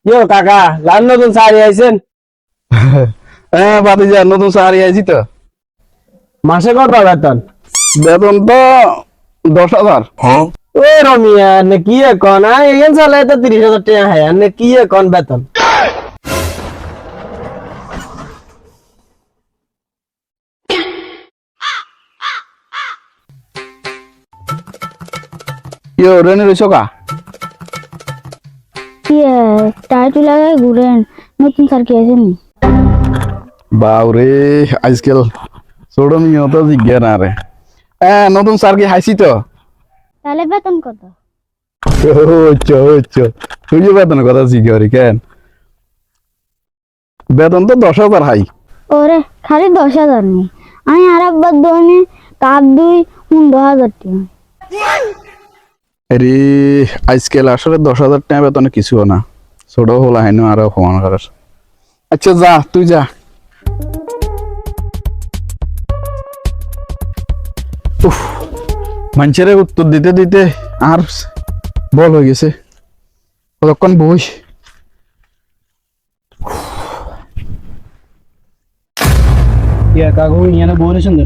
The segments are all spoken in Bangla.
কিও কাকা লাল নতুন শাড়ি আইছেন? হ্যাঁ ভাতিজা, নতুন চাকরি আইছি তো। মাসে কত বেতন? বেতন তো 10,000। ও রমিয়া নে কি এখন এখান চালে তো 30,000 টাকা হয় নে কি এখন বেতন? ইয়ো রেনে রইছো কা? ইয়ে টাইটু লাগাই ঘুরেন নতুন স্যার কি আছে নি? বাউরে আজকাল ছোট মেয়ে তো জিজ্ঞা না রে। হ্যাঁ নতুন স্যার কি হাইছি তো। তাহলে বেতন কত? তুই যে বেতনের কথা জিজ্ঞাসি কেন? বেতন তো 10,000 হাই। ওরে খালি 10,000 নি, আমি আর একবার দোনে কাপ দুই 15,000 টাকা। আরে আজকাল আসলে 10,000 টাকা বেতনে কিছু না, ছোট হলা হাইনো আরো সমান করার। আচ্ছা যা তুই যা। উফ, মানুষের উত্তর দিতে দিতে আর বল হয়ে গেছে, কতক্ষণ বই। ইয়া কাকু ইয়ানে বলেছেন তো?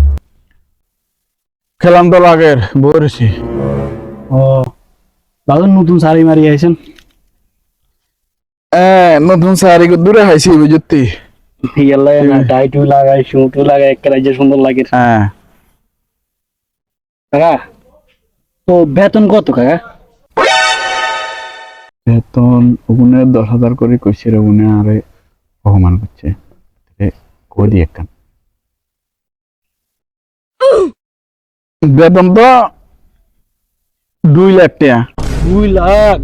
খেলাম তো লাগের বইছি। ও দাদু নতুন শাড়ি মারি আইছেন? নতুন শাড়ি দূরে হাইছি বুঝতি। ইয়াল্লা না টাইটু লাগাই শুটু লাগাই একটা যে সুন্দর লাগে। হ্যাঁ কাকা তো বেতন কত কাকা? বেতন ওগুনে 10,000 করে কইছে রে, ওগুনে আরে অপমান করছে কই দি একখান। বেতন তো 2 লাখ টাকা। 2 লাখ?